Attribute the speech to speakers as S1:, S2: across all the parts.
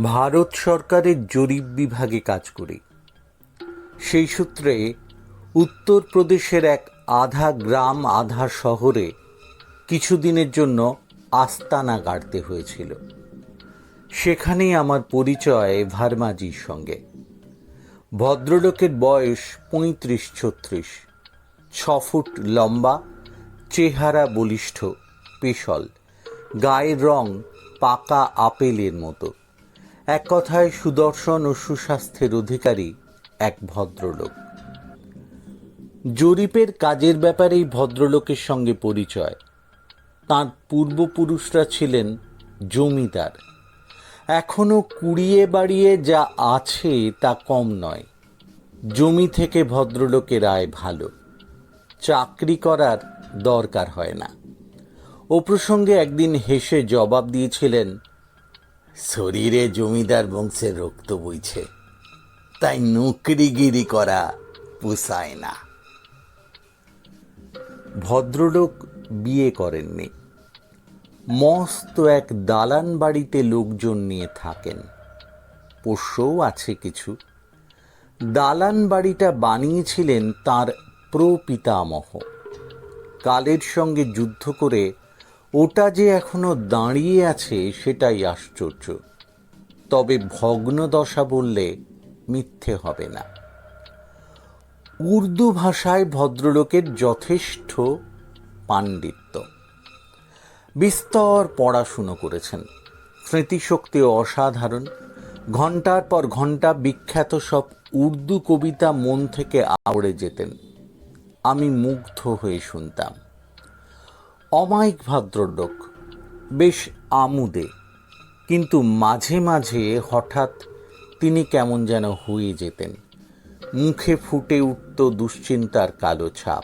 S1: ভারত সরকারের জরিপ বিভাগে কাজ করি। সেই সূত্রে উত্তরপ্রদেশের এক আধা গ্রাম আধা শহরে কিছুদিনের জন্য আস্তানা গাড়তে হয়েছিল। সেখানেই আমার পরিচয় ভার্মাজির সঙ্গে। ভদ্রলোকের বয়স ৩৫-৩৬, ৬ ফুট লম্বা, চেহারা বলিষ্ঠ, পেশল, গায়ের রং পাকা আপেলের মতো। এক কথায় সুদর্শন ও সুস্বাস্থ্যের অধিকারী এক ভদ্রলোক। জরিপের কাজের ব্যাপারেই ভদ্রলোকের সঙ্গে পরিচয়। তাঁর পূর্বপুরুষরা ছিলেন জমিদার। এখনো কুড়িয়ে বাড়িয়ে যা আছে তা কম নয়। জমি থেকে ভদ্রলোকের আয় ভালো, চাকরি করার দরকার হয় না। ও প্রসঙ্গে একদিন হেসে জবাব দিয়েছিলেন, শরীরে জমিদার বংশের রক্ত বইছে, তাই নকরিগিরি করা পোষায় না। ভদ্রলোক বিয়ে করেননি। মস্ত এক দালান বাড়িতে লোকজন নিয়ে থাকেন, পোষ্যও আছে কিছু। দালান বাড়িটা বানিয়েছিলেন তাঁর প্রপিতামহ। কালের সঙ্গে যুদ্ধ করে ওটা যে এখনো দাঁড়িয়ে আছে সেটাই আশ্চর্য। তবে ভগ্নদশা বললে মিথ্যে হবে না। উর্দু ভাষায় ভদ্রলোকের যথেষ্ট পাণ্ডিত্য। বিস্তর পড়াশুনো করেছেন, স্মৃতিশক্তি অসাধারণ। ঘণ্টার পর ঘণ্টা বিখ্যাত সব উর্দু কবিতা মন থেকে আওড়ে যেতেন। আমি মুগ্ধ হয়ে শুনতাম। অমায়িক ভদ্রলোক, বেশ আমোদে, কিন্তু মাঝে মাঝে হঠাৎ তিনি কেমন যেন হয়ে যেতেন। মুখে ফুটে উঠত দুশ্চিন্তার কালো ছাপ।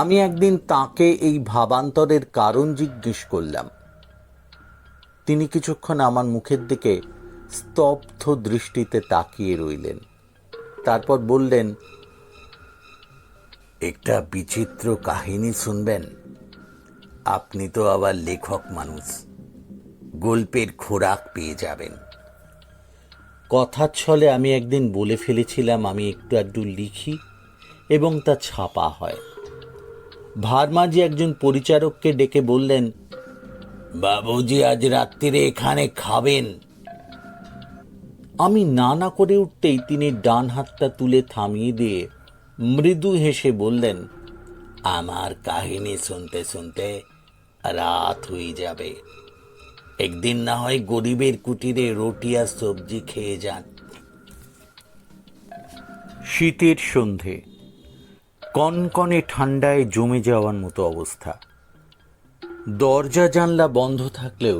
S1: আমি একদিন তাকে এই ভাবান্তরের কারণ জিজ্ঞেস করলাম। তিনি কিছুক্ষণ আমার মুখের দিকে স্তব্ধ দৃষ্টিতে তাকিয়ে রইলেন। তারপর বললেন, একটা বিচিত্র কাহিনী শুনবেন? আপনি তো আবার লেখক মানুষ, গল্পের খোরাক পেয়ে যাবেন। কথার ছলে আমি একদিন বলে ফেলেছিলাম আমি একটু আধটু লিখি এবং তা ছাপা হয়। ভার্মাজি একজন পরিচারককে ডেকে বললেন, বাবুজি আজ রাত্রিরে এখানে খাবেন। আমি না না করে উঠতেই তিনি ডান হাতটা তুলে থামিয়ে দিয়ে মৃদু হেসে বললেন, আমার কাহিনী শুনতে শুনতে রাত হয়ে যাবে, একদিন না হয় গরিবের কুটিরে রুটি আর সবজি খেয়ে যান। শীতের সন্ধে, কনকনে ঠান্ডায় জমে যাওয়ার মতো অবস্থা। দরজা জানলা বন্ধ থাকলেও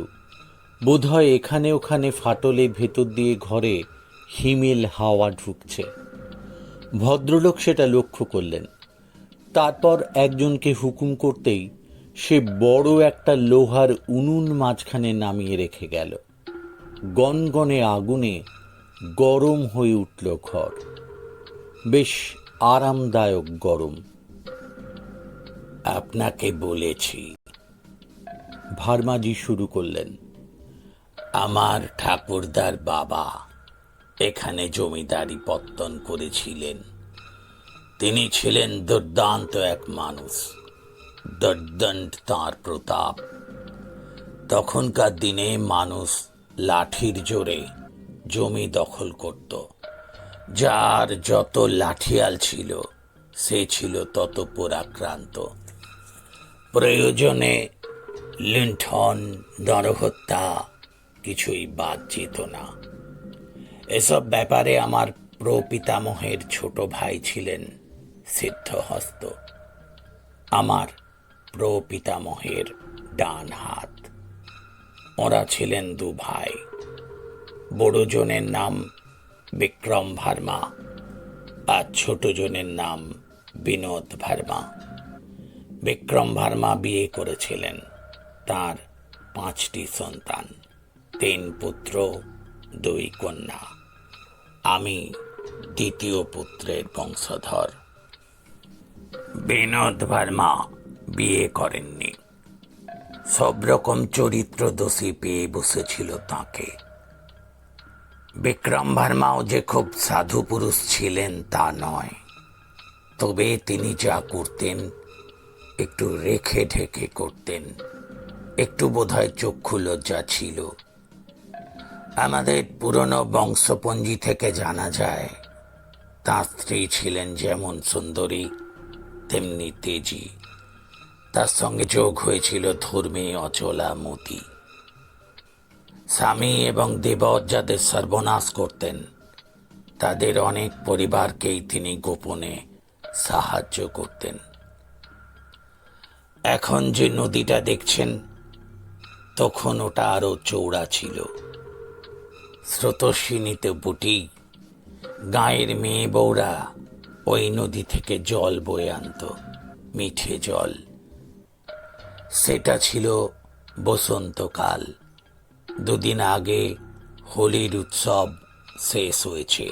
S1: বোধহয় এখানে ওখানে ফাটলের ভেতর দিয়ে ঘরে হিমেল হাওয়া ঢুকছে। ভদ্রলোক সেটা লক্ষ্য করলেন। তারপর একজনকে হুকুম করতেই সে বড় একটা লোহার উনুন মাঝখানে নামিয়ে রেখে গেল। গনগনে আগুনে গরম হয়ে উঠল ঘর, বেশ আরামদায়ক গরম। আপনাকে বলেছি, ভার্মাজি শুরু করলেন, আমার ঠাকুরদার বাবা এখানে জমিদারি পত্তন করেছিলেন। তিনি ছিলেন দুর্দান্ত এক মানুষ, দুর্দণ্ড তাঁর প্রতাপ। তখনকার দিনে মানুষ লাঠির জোরে জমি দখল করত। যার যত লাঠিয়াল ছিল সে ছিল তত পরাক্রান্ত। প্রয়োজনে লুণ্ঠন, নরহত্যা কিছুই বাদ যেত না। এসব ব্যাপারে আমার প্রপিতামহের ছোট ভাই ছিলেন সিদ্ধহস্ত, আমার প্রপিতামহের ডান হাত। ওরা ছিলেন দু ভাই। বড় জনের নাম বিক্রম ভার্মা আর ছোট জনের নাম বিনোদ ভার্মা। বিক্রম ভার্মা বিয়ে করেছিলেন। তার 5টি সন্তান, 3 পুত্র 2 কন্যা। আমি দ্বিতীয় পুত্রের বংশধর। বিনোদ ভার্মা বিয়ে করেননি। সব রকম চরিত্র দোষী পেয়ে বসেছিল তাকে। বিক্রম ভার্মাও যে খুব সাধু পুরুষ ছিলেন তা নয়, তবে তিনি যা করতেন একটু রেখে ঢেকে করতেন, একটু বোধহয় চক্ষু লজ্জা ছিল। আমাদের পুরনো বংশপঞ্জি থেকে জানা যায় তাঁর স্ত্রী ছিলেন যেমন সুন্দরী তেমনি তেজি। তার সঙ্গে যোগ হয়েছিল ধর্মী অচলা মতি। স্বামী এবং দেবর যাদের সর্বনাশ করতেন তাদের অনেক পরিবারকেই তিনি গোপনে সাহায্য করতেন। এখন যে নদীটা দেখছেন, তখন ওটা আরো চৌড়া ছিল। স্রোতস্বিনীতে বুটি গাঁয়ের মেয়ে বউরা ওই নদী থেকে জল বয়ে আনত, মিঠে জল। সেটা ছিল বসন্তকাল। দুদিন আগে হোলির উৎসব শেষ হয়েছে।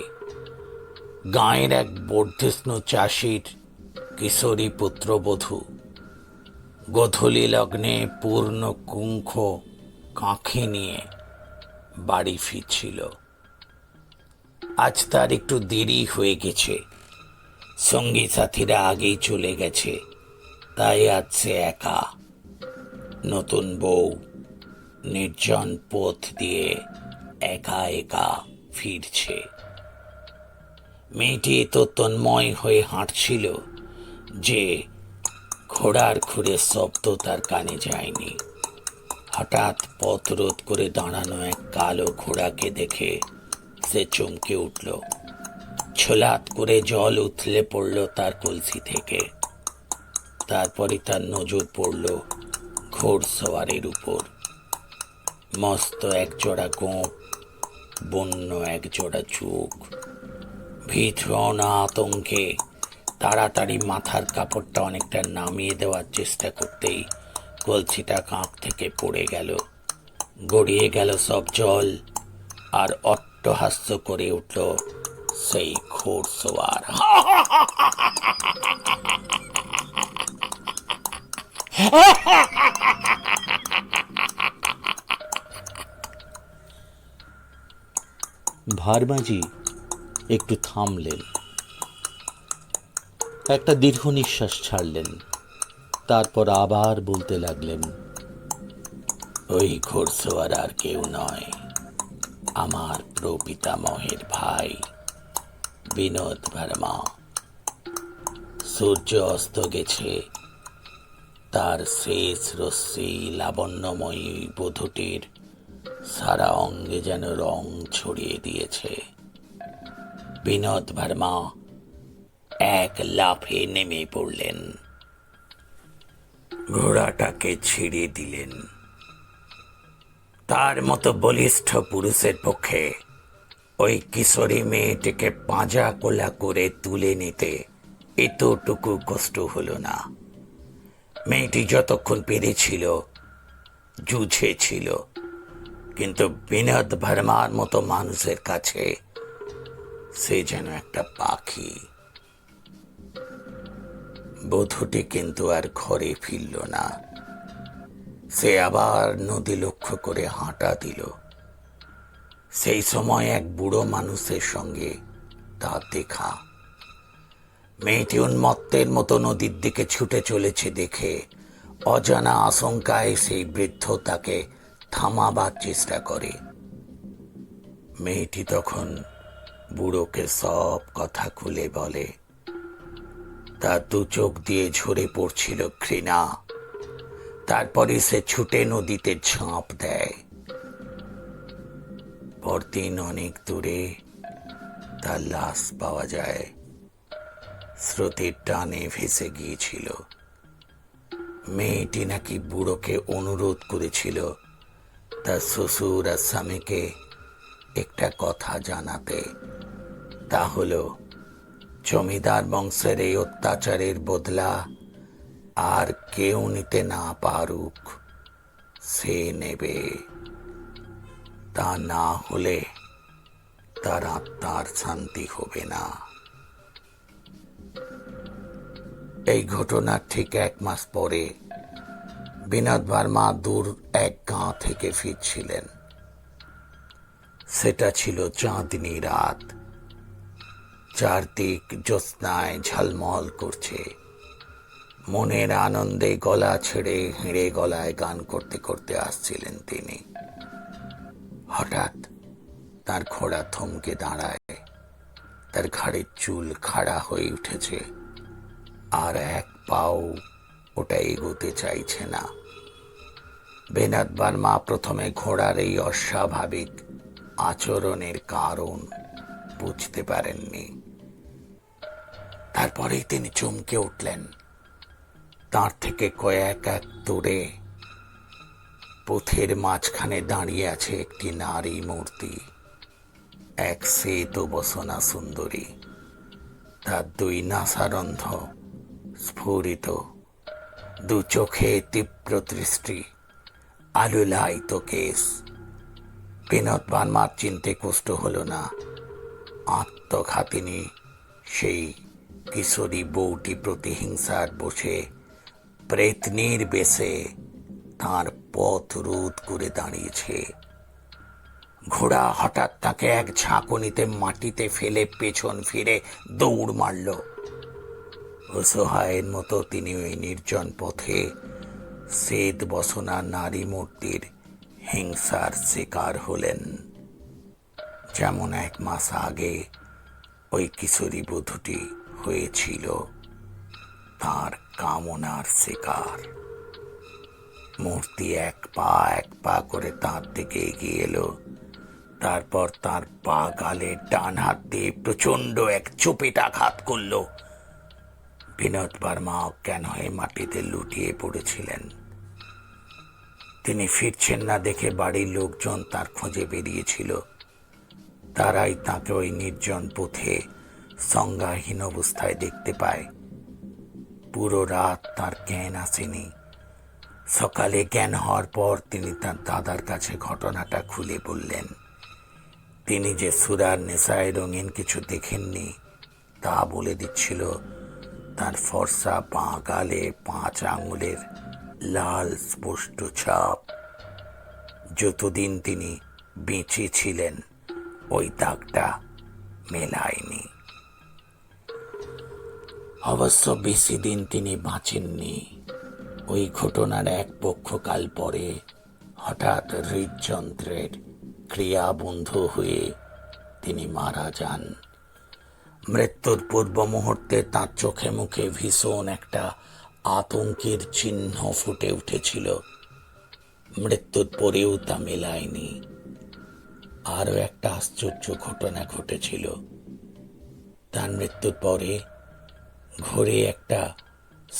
S1: গাঁয়ের এক বর্ধিষ্ণু চাষির কিশোরী পুত্রবধূ গোধূলি লগ্নে পূর্ণ কুঙ্খ কাঁখে নিয়ে বাড়ি ফিরছিল। আজ তার একটু দেরি হয়ে গেছে, সঙ্গী সাথীরা আগেই চলে গেছে, তাই আজ সে একা। নতুন বউ নির্জন পথ দিয়ে একা একা ফিরছে। মেয়েটি তো তন্ময় হয়ে হাঁটছিল যে ঘোড়ার খুঁড়ের শব্দ তার কানে যায়নি। হঠাৎ পথ রোধ করে দাঁড়ানো এক কালো ঘোড়াকে দেখে সে চমকে উঠল। ছোলাত করে জল উথলে পড়ল তার কলসি থেকে। তারপরে তার নজর পড়ল ঘোড়সওয়ারের উপর। মস্ত একজোড়া গোঁপ, বন্য একজোড়া চোখ। ভীষণ আতঙ্কে তাড়াতাড়ি মাথার কাপড়টা অনেকটা নামিয়ে দেওয়ার চেষ্টা করতেই কলসিটা কাঁখ থেকে পড়ে গেল। গড়িয়ে গেল সব জল, আর অট্টহাস্য করে উঠল সেই ঘোড়সওয়ার।
S2: ভারমাজি একটু থামলেন, একটা দীর্ঘ নিঃশ্বাস ছাড়লেন, তারপর আবার বলতে লাগলেন,
S1: ওই ঘোড়সওয়ার আর কেউ নয়, আমার প্রপিতামহের ভাই বিনোদ ভার্মা। সূর্য অস্ত গেছে, তার শেষ রশ্মি লাবণ্যময়ী বধূটির সারা অঙ্গে যেন রং ছড়িয়ে দিয়েছে। বিনোদ ভার্মা এক লাফে নেমে পড়লেন, ঘোড়াটাকে ছিঁড়ে দিলেন। তার মতো বলিষ্ঠ পুরুষের পক্ষে ওই কিশোরী মেয়েটিকে পাঁজা কোলা করে তুলে নিতে এতটুকু কষ্ট হলো না। মেয়েটি যতক্ষণ পেরেছিল জুঝেছিল, কিন্তু বিনোদ ভার্মার মতো মানুষের কাছে সে যেন একটা পাখি। বধূটি কিন্তু আর ঘরে ফিরল না। সে আবার নদী লক্ষ্য করে হাঁটা দিল। সেই সময় এক বুড়ো মানুষের সঙ্গে তার দেখা। মেয়েটি উন্মত্তের মতো নদীর দিকে ছুটে চলেছে দেখে অজানা আশঙ্কায় সেই বৃদ্ধ তাকে থামাবার চেষ্টা করে। মেয়েটি তখন বুড়োকে সব কথা খুলে বলে। তার দু চোখ দিয়ে ঝরে পড়ছিল ঘৃণা। তারপরে সে ছুটে নদীতে ঝাঁপ দেয়। পরদিন অনেক দূরে তার লাশ পাওয়া যায়, স্রোতের টানে ভেসে গিয়েছিল। মেয়েটি নাকি বুড়োকে অনুরোধ করেছিল তার শ্বশুর আর স্বামীকে একটা কথা জানাতে। তা হলো, জমিদার বংশের এই অত্যাচারের বদলা আর কেউ নিতে না পারুক, সে নেবে। তা না হলে তার আত্মার শান্তি হবে না। এই ঘটনার ঠিক 1 মাস পরে বিনোদ ভার্মা দূর এক গাঁ থেকে ফিরছিলেন। সেটা ছিল চাঁদনি রাত। চারদিক জ্যোৎস্নায় ঝলমল করছে। মনের আনন্দে গলা ছেড়ে হেঁড়ে গলায় গান করতে করতে আসছিলেন তিনি। হঠাৎ তার ঘোড়া থমকে দাঁড়ায়। তার ঘাড়ের চুল খাড়া হয়ে উঠেছে, আর এক পাও ওটা এগোতে চাইছে না। বিনোদ বার্মা প্রথমে ঘোড়ার এই অস্বাভাবিক আচরণের কারণ বুঝতে পারেননি। তারপরেই তিনি চমকে উঠলেন। তার থেকে কয়েক এক দূরে পথের মাঝখানে দাঁড়িয়ে আছে একটি নারী মূর্তি, এক শ্বেত বসনা সুন্দরী। তার দুই নাসারন্ধ স্ফুরিত, দু চোখে তীব্র দৃষ্টি, আলুলায়িত কেশ। বিনোদ বার্মার চিনতে কষ্ট হলো না। আত্মঘাতিনী সেই কিশোরী বউটি প্রতিহিংসার বসে প্রেতনির বেশে তার পথ রোধ করে দাঁড়িয়েছে। ঘোড়া হঠাৎ তাকে এক ঝাঁকুনিতে মাটিতে ফেলে পেছন ফিরে দৌড় মারল। অসহায়ের মতো তিনি ওই নির্জন পথে শ্বেত বসনা নারী মূর্তির হিংসার শিকার হলেন, যেমন 1 মাস আগে ওই কিশোরী বধূটি হয়েছিল তার কামনার শিকার। মূর্তি এক পা করে তার দিকে এগিয়ে এলো। তারপর তার পা গালে ডান হাত দিয়ে প্রচন্ড এক চপেটাঘাত করল। বিনোদ বার্মা অজ্ঞান হয়ে মাটিতে লুটিয়ে পড়েছিলেন। তিনি ফিরছেন না দেখে বাড়ির লোকজন তার খোঁজে বেরিয়েছিল। তারাই তাকে ওই নির্জন পথে সংজ্ঞাহীন অবস্থায় দেখতে পায়। পুরো রাত তার জ্ঞান আসেনি। সকালে জ্ঞান হওয়ার পর তিনি তার দাদার কাছে ঘটনাটা খুলে বললেন। তিনি যে সুরার নেশায় রঙিন কিছু দেখেননি তা বলে দিচ্ছিল তার ফর্সা বাঁ গালে 5 আঙুলের লাল স্পষ্ট ছাপ। যতদিন তিনি বেঁচে ছিলেন ওই দাগটা মেলায়নি। অবশ্য বেশি দিন তিনি বাঁচেননি। ওই ঘটনার 1 পক্ষকাল পরে হঠাৎ হৃদযন্ত্রের ক্রিয়া বন্ধ হয়ে তিনি মারা যান। মৃত্যুর পূর্ব মুহূর্তে তার চোখে মুখে ভীষণ একটা আতঙ্কের চিহ্ন ফুটে উঠেছিল। মৃত্যুর পরেও তা মেলায়নি। আরও একটা আশ্চর্য ঘটনা ঘটেছিল। তার মৃত্যুর পরে ঘরে একটা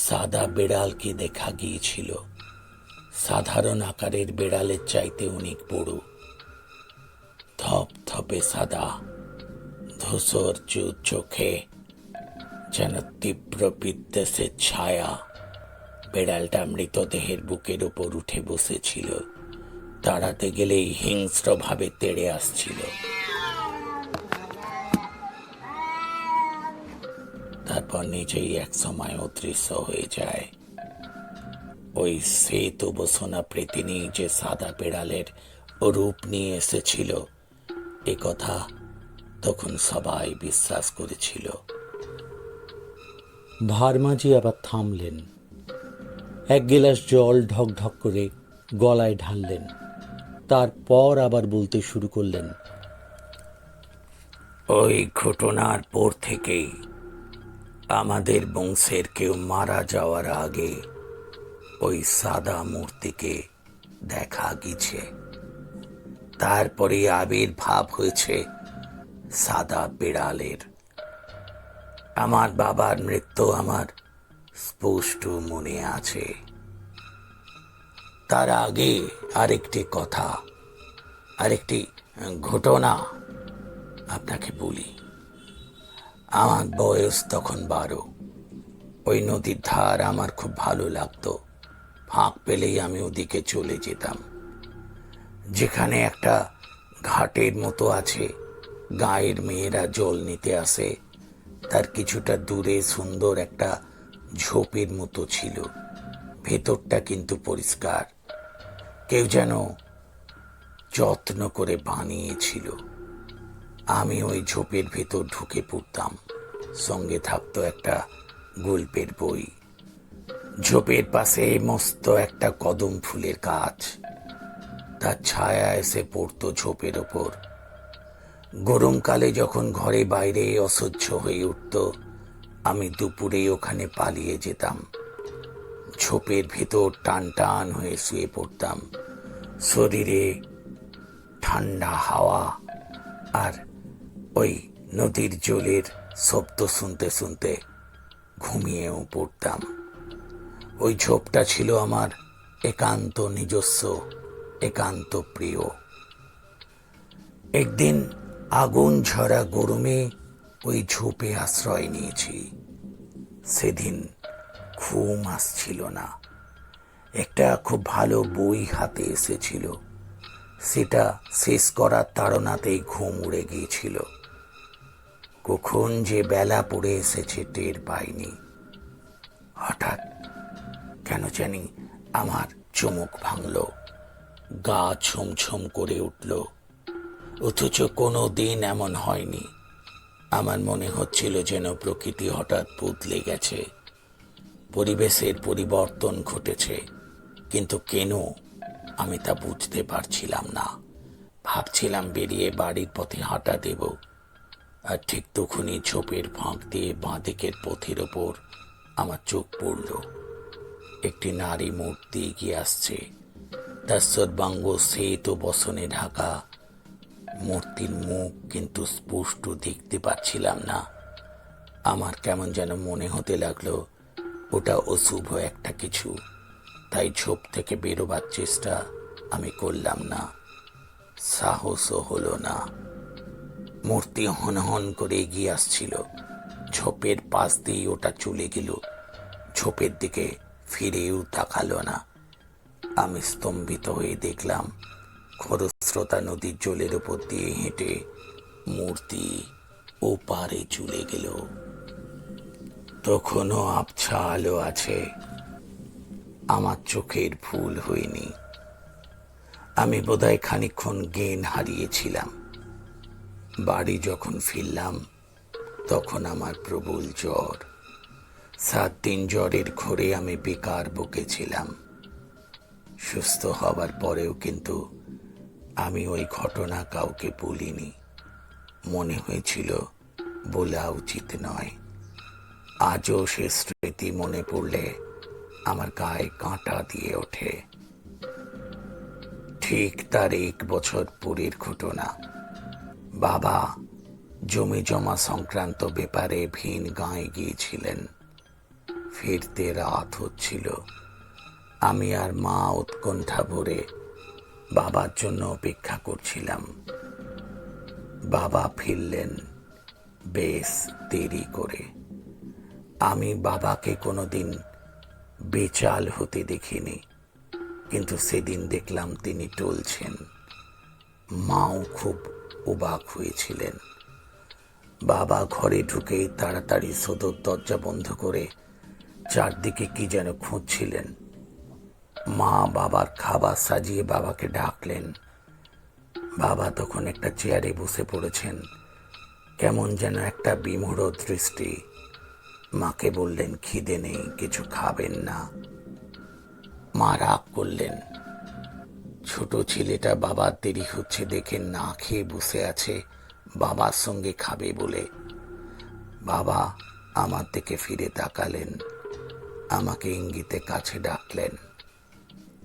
S1: সাদা বেড়ালকে দেখা গিয়েছিল। সাধারণ আকারের বেড়ালের চাইতে অনেক বড়, ধপধপে সাদা, ধূসর চোখে যেন তীব্র বিদ্বেষের ছায়া। বেড়ালটা মৃতদেহের বুকের উপর উঠে বসেছিল। তাড়াতে গেলেই হিংস্রভাবে তেড়ে আসছিল। তারপর নিজেই এক সময় অদৃশ্য হয়ে যায়। ওই শ্বেত বসনা প্রেতিনী যে সাদা বেড়ালের রূপ নিয়ে এসেছিল এ কথা তখন সবাই বিশ্বাস করেছিল।
S2: ভারমাজি আবার থামলেন। 1 গিলাস জল ঢকঢক করে গলায় ঢাললেন। তারপর আবার বলতে শুরু করলেন।
S1: ওই ঘটনার পর থেকেই আমাদের বংশের কেউ মারা যাওয়ার আগে ওই সাদা মূর্তিকে দেখা গেছে। তারপরে আবির্ভাব হয়েছে সাদা বিড়ালের। আমার বাবার মৃত্যু আমার স্পষ্ট মনে আছে। তার আগে আরেকটি কথা, আরেকটি ঘটনা আপনাকে বলি। আমার বয়স তখন 12। ওই নদীর ধার আমার খুব ভালো লাগতো। ফাঁক পেলেই আমি ওদিকে চলে যেতাম। যেখানে একটা ঘাটের মতো আছে, গাঁয়ের মেয়েরা জল নিতে আসে, তার কিছুটা দূরে সুন্দর একটা ঝোপের মতো ছিল। ভেতরটা কিন্তু পরিষ্কার। কেউ যেন যত্ন করে বানিয়েছিল। আমি ওই ঝোপের ভেতর ঢুকে পড়তাম। সঙ্গে থাকতো একটা গল্পের বই। ঝোপের পাশে মস্ত একটা কদম ফুলের গাছ, তার ছায়া এসে পড়তো ঝোপের ওপর। গরমকালে যখন ঘরে বাইরে অসহ্য হয়ে উঠত, আমি দুপুরে ওখানে পালিয়ে যেতাম। ঝোপের ভেতর টান টান হয়ে শুয়ে পড়তাম। শরীরে ঠান্ডা হাওয়া আর ওই নদীর জলের শব্দ শুনতে শুনতে ঘুমিয়েও পড়তাম। ওই ঝোপটা ছিল আমার একান্ত নিজস্ব, একান্ত প্রিয়। একদিন আগুন ঝরা গরমে ওই ঝোপে আশ্রয় নিয়েছি। সেদিন ঘুম আসছিল না। একটা খুব ভালো বই হাতে এসেছিল, সেটা শেষ করার তাড়নাতেই ঘুম উড়ে গিয়েছিল। কখন যে বেলা পড়ে এসেছে টের পাইনি। হঠাৎ কেন জানি আমার চমক ভাঙল, গা ছমছম করে উঠল। অথচ কোনো দিন এমন হয়নি। আমার মনে হচ্ছিল যেন প্রকৃতি হঠাৎ বদলে গেছে, পরিবেশের পরিবর্তন ঘটেছে, কিন্তু কেন আমি তা বুঝতে পারছিলাম না। ভাবছিলাম বেরিয়ে বাড়ির পথে হাঁটা দেব, আর ঠিক তখনই ঝোপের ফাঁক দিয়ে বাঁদিকের পথের ওপর আমার চোখ পড়ল। একটি নারী মূর্তি এগিয়ে আসছে, তার সর্বাঙ্গ শ্বেত বসনে ঢাকা। মূর্তির মুখ কিন্তু স্পষ্ট দেখতে পাচ্ছিলাম না। আমার কেমন যেন মনে হতে লাগলো ওটা অশুভ একটা কিছু। তাই ঝোপ থেকে বেরোবার চেষ্টা আমি করলাম না, সাহসও হলো না। মূর্তি হন হন করে এগিয়ে আসছিল। ঝোপের পাশ দিয়ে ওটা চলে গেল, ঝোপের দিকে ফিরেও তাকালো না। আমি স্তম্ভিত হয়ে দেখলাম খরস্রোতা নদীর জলের উপর দিয়ে হেঁটে মূর্তি ও পারে চলে গেল। তখনও আবছা আলো আছে, আমার চোখের ভুল হয়নি। আমি বোধহয় খানিকক্ষণ জ্ঞান হারিয়েছিলাম। বাড়ি যখন ফিরলাম তখন আমার প্রবল জ্বর। 7 দিন জ্বরের ঘোরে আমি বেকার বকেছিলাম। সুস্থ হবার পরেও কিন্তু আমি ওই ঘটনা কাউকে বলিনি। মনে হয়েছিল বলা উচিত নয়। আজও সে স্মৃতি মনে পড়লে আমার গায়ে কাঁটা দিয়ে ওঠে। ঠিক তার 1 বছর পরের ঘটনা। বাবা জমি জমা সংক্রান্ত ব্যাপারে ভিন গাঁয়ে গিয়েছিলেন। ফিরতে রাত হচ্ছিল। আমি আর মা উৎকণ্ঠা ভরে বাবার জন্য অপেক্ষা করছিলাম। বাবা ফিরলেন বেশ দেরি করে। আমি বাবাকে কোনোদিন বেচাল হতে দেখিনি, কিন্তু সেদিন দেখলাম তিনি টলছেন। মাও খুব অবাক হয়েছিলেন। বাবা ঘরে ঢুকেই তাড়াতাড়ি সদর দরজা বন্ধ করে চারদিকে কি যেন খুঁজছিলেন। মা বাবার খাবার সাজিয়ে বাবাকে ডাকলেন। বাবা তখন একটা চেয়ারে বসে পড়েছেন, কেমন যেন একটা বিমূঢ় দৃষ্টি। মাকে বললেন খিদে নেই, কিছু খাবেন না। মা রাগ করলেন। ছোট ছেলেটা বাবার দেরি হচ্ছে দেখে না খেয়ে বসে আছে, বাবার সঙ্গে খাবে বলে। বাবা আমার দিকে ফিরে তাকালেন, আমাকে ইঙ্গিতে কাছে ডাকলেন।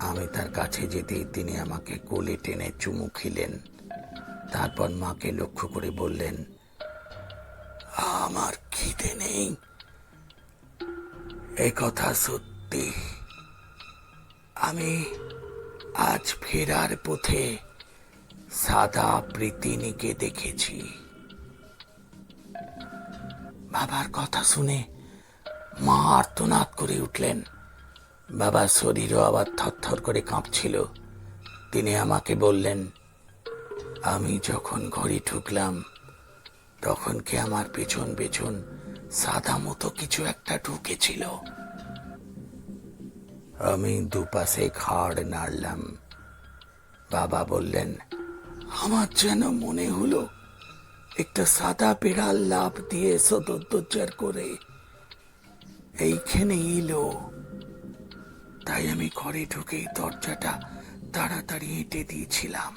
S1: আমি তার কাছে যেতেই তিনি আমাকে কোলে টেনে চুমু খেলেন। তারপর মাকে লক্ষ্য করে বললেন, আমার খিদে নেই। এ কথা সত্যি। আমি আজ ফেরার পথে সাদা প্রীতিনীকে দেখেছি। বাবার কথা শুনে মা আর্তনাদ করে উঠলেন। বাবার শরীরও আবার থরথর করে কাঁপছিল। তিনি আমাকে বললেন, আমি যখন ঘরে ঢুকলাম তখন কি আমার পেছন পেছন সাদা মতো কিছু একটা ঢুকেছিল? আমি দুপাশে ঘাড় নাড়লাম। বাবা বললেন, আমার যেন মনে হলো একটা সাদা বিড়াল লাফ দিয়ে সদর করে এইখানে এলো। তাই আমি ঘরে ঢুকেই দরজাটা তাড়াতাড়ি হেঁটে দিয়েছিলাম।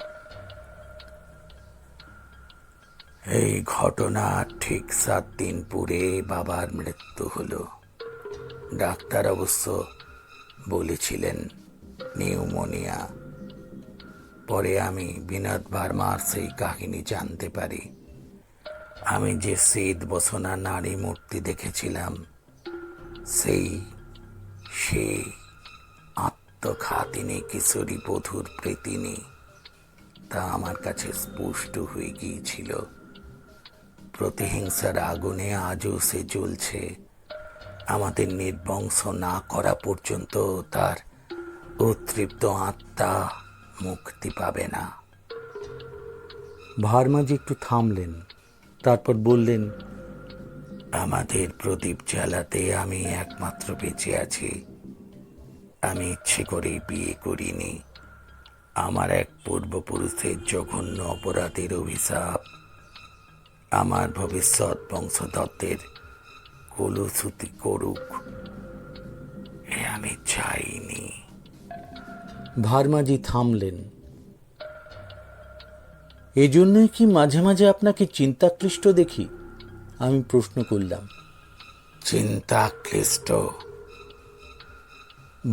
S1: এই ঘটনা ঠিক 7 দিন পরে বাবার মৃত্যু হলো। ডাক্তার অবশ্য বলেছিলেন নিউমোনিয়া। পরে আমি বিনোদ ভার্মার সেই কাহিনী জানতে পারি। আমি যে শীত বসনা নারী মূর্তি দেখেছিলাম, সেই আত্মঘাতিনী কিশোরী বধূর প্রীতিনী, তা আমার কাছে স্পষ্ট হয়ে গিয়েছিল। প্রতিহিংসার আগুনে আজও সে জ্বলছে। আমাদের নির্বংশ না করা পর্যন্ত তার উত্তৃপ্ত আত্মা মুক্তি পাবে না।
S2: ভার্মাজি একটু থামলেন, তারপর বললেন,
S1: আমাদের প্রদীপ জ্বালাতে আমি একমাত্র বেঁচে আছি। আমি ইচ্ছে করেই বিয়ে করিনি। আমার এক পূর্বপুরুষের জঘন্য অপরাধের অভিশাপ আমার ভবিষ্যৎ বংশধরদের কলুষুতি করুক, এ আমি চাইনি।
S2: ভার্মাজি থামলেন। এজন্যই কি মাঝে মাঝে আপনাকে চিন্তাক্লিষ্ট দেখি? আমি প্রশ্ন করলাম।
S1: চিন্তাক্লিষ্ট?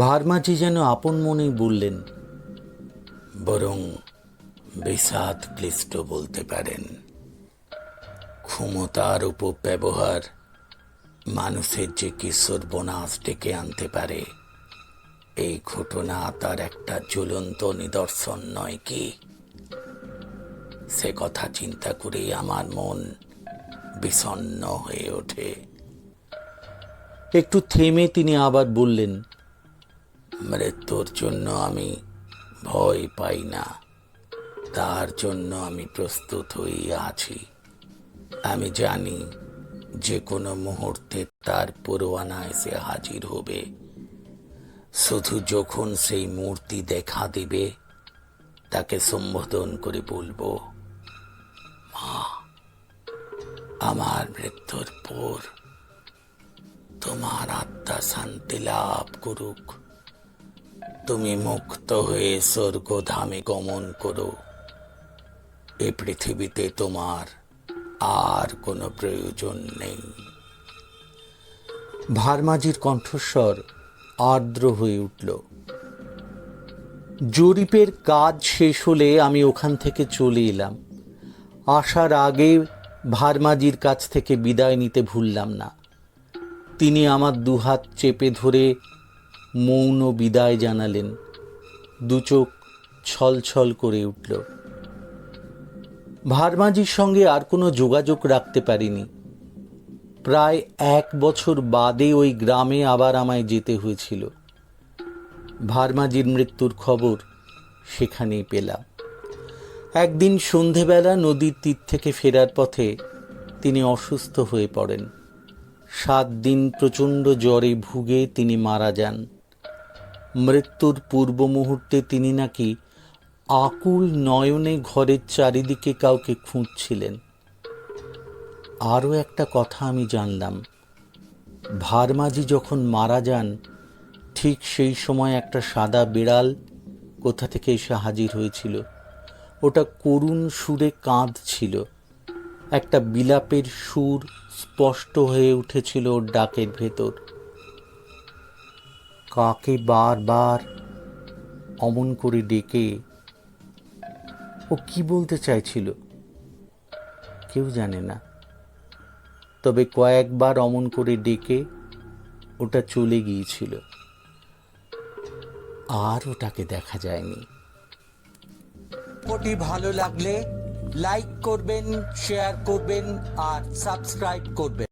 S2: ভার্মাজি যেন আপন মনেই বললেন,
S1: বরং বিষাদ ক্লিষ্ট বলতে পারেন। ক্ষমতার উপব্যবহার মানুষের যে কি সর্বনাশ ডেকে আনতে পারে, এই ঘটনা তার একটা জ্বলন্ত নিদর্শন নয় কি? সে কথা চিন্তা করে আমার মন বিষণ্ণ হয়ে ওঠে।
S2: একটু থেমে তিনি আবার বললেন,
S1: মৃত্যুর জন্য আমি ভয় পাই না, তার জন্য আমি প্রস্তুত হয়ে আছি। আমি জানি যে কোনো মুহূর্তে তার পরোয়ানা এসে হাজির হবে। শুধু যখন সেই মূর্তি দেখা দেবে, তাকে সম্বোধন করে বলবো, মা, আমার মৃত্যুর পর তোমার আত্মা শান্তি লাভ করুক। তুমি মুক্ত হয়ে স্বর্গধামে গমন করো। এ পৃথিবীতে তোমার আর কোনো প্রয়োজন নেই।
S2: ভার্মাজির কণ্ঠস্বর আর্দ্র হয়ে উঠল। জরিপের কাজ শেষ হলে আমি ওখান থেকে চলে এলাম। আসার আগে ভার্মাজির কাছ থেকে বিদায় নিতে ভুললাম না। তিনি আমার দুহাত চেপে ধরে মৌন বিদায় জানালেন। দুচোখ ছলছল করে উঠল। ভার্মাজির সঙ্গে আর কোনো যোগাযোগ রাখতে পারিনি। প্রায় 1 বছর বাদে ওই গ্রামে আবার আমায় যেতে হয়েছিল। ভার্মাজির মৃত্যুর খবর সেখানেই পেলাম। একদিন সন্ধেবেলা নদীর তীর থেকে ফেরার পথে তিনি অসুস্থ হয়ে পড়েন। 7 দিন প্রচণ্ড জ্বরে ভুগে তিনি মারা যান। মৃত্যুর পূর্ব মুহূর্তে তিনি নাকি আকুল নয়নে ঘরের চারিদিকে কাউকে খুঁজছিলেন। আরও একটা কথা আমি জানলাম, ভার্মাজি যখন মারা যান ঠিক সেই সময় একটা সাদা বিড়াল কোথা থেকে এসে হাজির হয়েছিল। ওটা করুণ সুরে কাঁদছিল। একটা বিলাপের সুর স্পষ্ট হয়ে উঠেছিল ওর ডাকের ভেতর। কাকে বারবার অমন করে ডেকে ও কি বলতে চাইছিল কেউ জানে না। তবে কয়েকবার অমন করে ডেকে ওটা চলে গিয়েছিল, আর ওটাকে দেখা যায়নি।
S1: ভিডিওটি ভালো লাগলে লাইক করবেন, শেয়ার করবেন আর সাবস্ক্রাইব করবেন।